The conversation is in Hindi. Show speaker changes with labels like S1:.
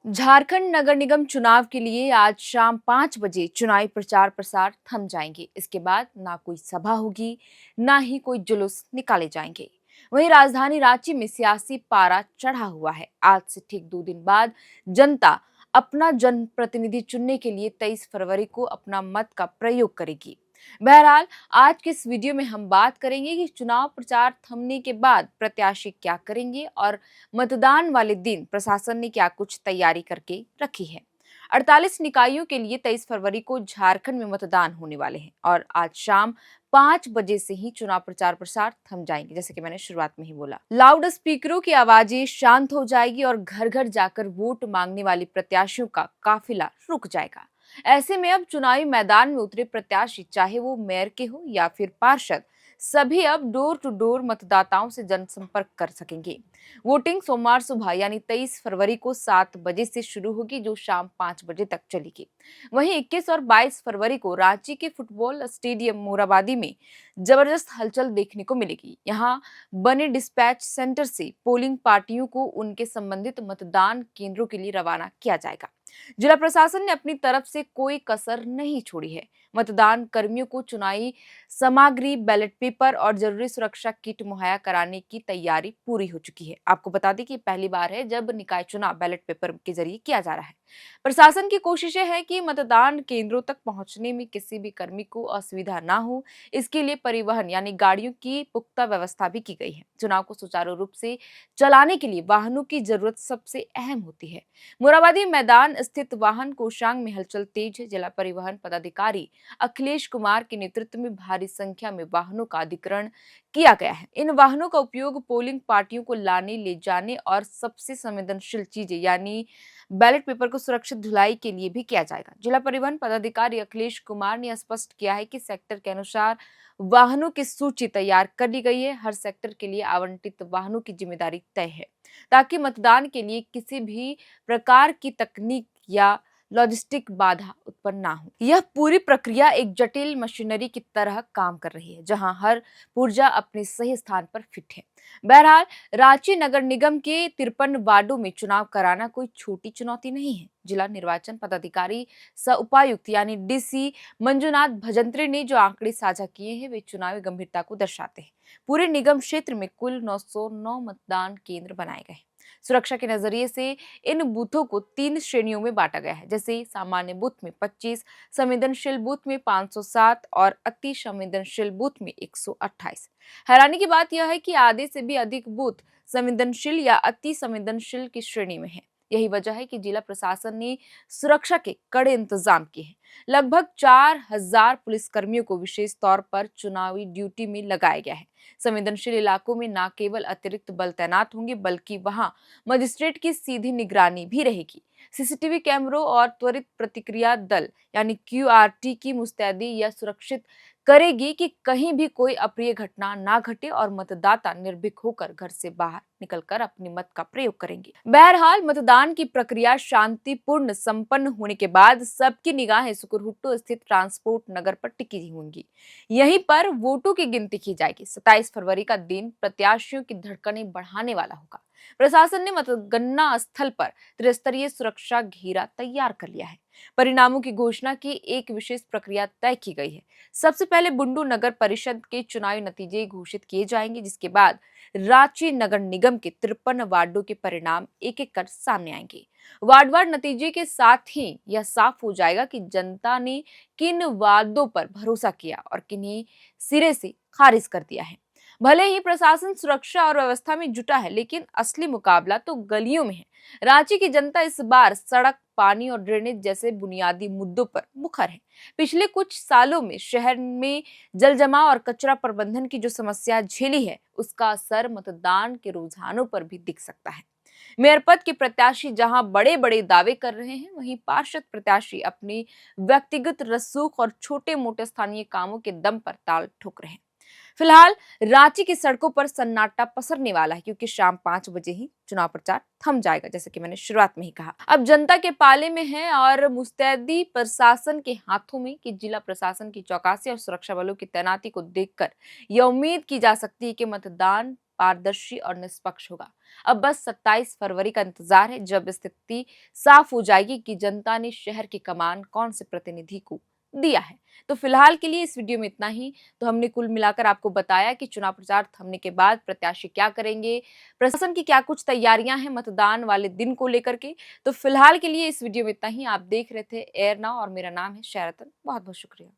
S1: झारखंड नगर निगम चुनाव के लिए आज शाम 5 बजे चुनावी प्रचार प्रसार थम जाएंगे। इसके बाद ना कोई सभा होगी, ना ही कोई जुलूस निकाले जाएंगे। वहीं राजधानी रांची में सियासी पारा चढ़ा हुआ है। आज से ठीक 2 दिन बाद जनता अपना जनप्रतिनिधि चुनने के लिए 23 फरवरी को अपना मत का प्रयोग करेगी। बहरहाल, आज के इस वीडियो में हम बात करेंगे कि चुनाव प्रचार थमने के बाद प्रत्याशी क्या करेंगे और मतदान वाले दिन प्रशासन ने क्या कुछ तैयारी करके रखी है। 48 निकायों के लिए 23 फरवरी को झारखंड में मतदान होने वाले हैं और आज शाम 5 बजे से ही चुनाव प्रचार प्रसार थम जाएंगे। जैसे कि मैंने शुरुआत में ही बोला, लाउड स्पीकरों की आवाजें शांत हो जाएगी और घर घर जाकर वोट मांगने वाले प्रत्याशियों का काफिला रुक जाएगा। ऐसे में अब चुनावी मैदान में उतरे प्रत्याशी, चाहे वो मेयर के हो या फिर पार्षद, सभी अब डोर टू डोर मतदाताओं से जनसंपर्क कर सकेंगे। वोटिंग सोमवार सुबह यानी 23 फरवरी को 7 बजे से शुरू होगी, जो शाम 5 बजे तक चलेगी। वहीं 21 और 22 फरवरी को रांची के फुटबॉल स्टेडियम मोराबादी में जबरदस्त हलचल देखने को मिलेगी। यहाँ बने डिस्पैच सेंटर से पोलिंग पार्टियों को उनके संबंधित मतदान केंद्रों के लिए रवाना किया जाएगा। जिला प्रशासन ने अपनी तरफ से कोई कसर नहीं छोड़ी है। मतदान कर्मियों को चुनावी सामग्री, बैलेट पेपर और जरूरी सुरक्षा किट मुहैया कराने की तैयारी पूरी हो चुकी है। आपको बता दें कि पहली बार है जब निकाय चुनाव बैलेट पेपर के जरिए किया जा रहा है। प्रशासन की कोशिशें हैं कि मतदान केंद्रों तक पहुंचने में किसी भी कर्मी को असुविधा ना हो। इसके लिए परिवहन यानी गाड़ियों की पुख्ता व्यवस्था भी की गई है। चुनाव को सुचारू रूप से चलाने के लिए वाहनों की जरूरत सबसे अहम होती है। मोराबादी मैदान स्थित वाहन कोषांग में हलचल तेज है। जिला परिवहन पदाधिकारी अखिलेश कुमार के नेतृत्व में भारी संख्या में वाहनों का अधिग्रहण किया गया है। इन वाहनों का उपयोग पोलिंग पार्टियों को लाने, ले जाने और सबसे संवेदनशील चीजें यानी बैलेट पेपर को सुरक्षित ढुलाई के लिए भी किया जाएगा। जिला परिवहन पदाधिकारी अखिलेश कुमार ने स्पष्ट किया है कि सेक्टर के अनुसार वाहनों की सूची तैयार कर ली गई है। हर सेक्टर के लिए आवंटित वाहनों की जिम्मेदारी तय है, ताकि मतदान के लिए किसी भी प्रकार की तकनीक या लॉजिस्टिक बाधा उत्पन्न ना हो। यह पूरी प्रक्रिया एक जटिल मशीनरी की तरह काम कर रही है, जहां हर पुर्जा अपने सही स्थान पर फिट है। बहरहाल, रांची नगर निगम के 53 वार्डों में चुनाव कराना कोई छोटी चुनौती नहीं है। जिला निर्वाचन पदाधिकारी सह उपायुक्त यानी डीसी मंजुनाथ भजंत्री ने जो आंकड़े साझा किए हैं, वे चुनावी गंभीरता को दर्शाते हैं। पूरे निगम क्षेत्र में कुल 909 मतदान केंद्र बनाए गए हैं। सुरक्षा के नजरिए से इन बूथों को 3 श्रेणियों में बांटा गया है, जैसे सामान्य बूथ में 25, संवेदनशील बूथ में 507 और अति संवेदनशील बूथ में 128। हैरानी की बात यह है कि आधे से भी अधिक बूथ संवेदनशील या अति संवेदनशील की श्रेणी में है। यही वजह है कि जिला प्रशासन ने सुरक्षा के कड़े इंतजाम किए हैं। लगभग 4000 पुलिस कर्मियों को विशेष तौर पर चुनावी ड्यूटी में लगाया गया है। संवेदनशील इलाकों में न केवल अतिरिक्त बल तैनात होंगे, बल्कि वहां मजिस्ट्रेट की सीधी निगरानी भी रहेगी। सीसीटीवी कैमरों और त्वरित प्रतिक्रिया दल यानी क्यूआरटी की मुस्तैदी यह सुरक्षित करेगी कि कहीं भी कोई अप्रिय घटना ना घटे और मतदाता निर्भीक होकर घर से बाहर निकलकर अपने मत का प्रयोग करेंगे। बहरहाल, मतदान की प्रक्रिया शांतिपूर्ण संपन्न होने के बाद सबकी निगाहें सुकुरहुट्टू स्थित ट्रांसपोर्ट नगर पर टिकी होंगी। यहीं पर वोटों की गिनती की जाएगी। 27 फरवरी का दिन प्रत्याशियों की धड़कनें बढ़ाने वाला होगा। प्रशासन ने मतगणना स्थल पर त्रिस्तरीय सुरक्षा घेरा तैयार कर लिया है। परिणामों की घोषणा की एक विशेष प्रक्रिया तय की गई है। सबसे पहले बुंडू नगर परिषद के चुनावी नतीजे घोषित किए जाएंगे, जिसके बाद रांची नगर निगम के 53 वार्डों के परिणाम एक एक कर सामने आएंगे। वार्डवार नतीजे के साथ ही यह साफ हो जाएगा कि जनता ने किन वादों पर भरोसा किया और किन्हें सिरे से खारिज कर दिया है। भले ही प्रशासन सुरक्षा और व्यवस्था में जुटा है, लेकिन असली मुकाबला तो गलियों में है। रांची की जनता इस बार सड़क, पानी और ड्रेनेज जैसे बुनियादी मुद्दों पर मुखर है। पिछले कुछ सालों में शहर में जल जमाव और कचरा प्रबंधन की जो समस्या झेली है, उसका असर मतदान के रुझानों पर भी दिख सकता है। मेयर पद के प्रत्याशी जहां बड़े बड़े दावे कर रहे हैं, वहीं पार्षद प्रत्याशी अपनी व्यक्तिगत रसूख और छोटे मोटे स्थानीय कामों के दम पर ताल ठोक रहे हैं। फिलहाल रांची की सड़कों पर सन्नाटा पसरने वाला है, क्योंकि शाम 5 बजे ही चुनाव प्रचार थम जाएगा, जैसे कि मैंने शुरुआत में ही कहा। अब जनता के पाले में है और मुस्तैदी प्रशासन के हाथों में कि जिला प्रशासन की चौकसी और सुरक्षा बलों की तैनाती को देखकर यह उम्मीद की जा सकती है कि मतदान पारदर्शी और निष्पक्ष होगा। अब बस 27 फरवरी का इंतजार है, जब स्थिति साफ हो जाएगी कि जनता ने शहर की कमान कौन से प्रतिनिधि को दिया है। तो फिलहाल के लिए इस वीडियो में इतना ही। तो हमने कुल मिलाकर आपको बताया कि चुनाव प्रचार थमने के बाद प्रत्याशी क्या करेंगे, प्रशासन की क्या कुछ तैयारियां हैं मतदान वाले दिन को लेकर के। तो फिलहाल के लिए इस वीडियो में इतना ही। आप देख रहे थे एयर नाउ और मेरा नाम है शरतन। बहुत बहुत शुक्रिया।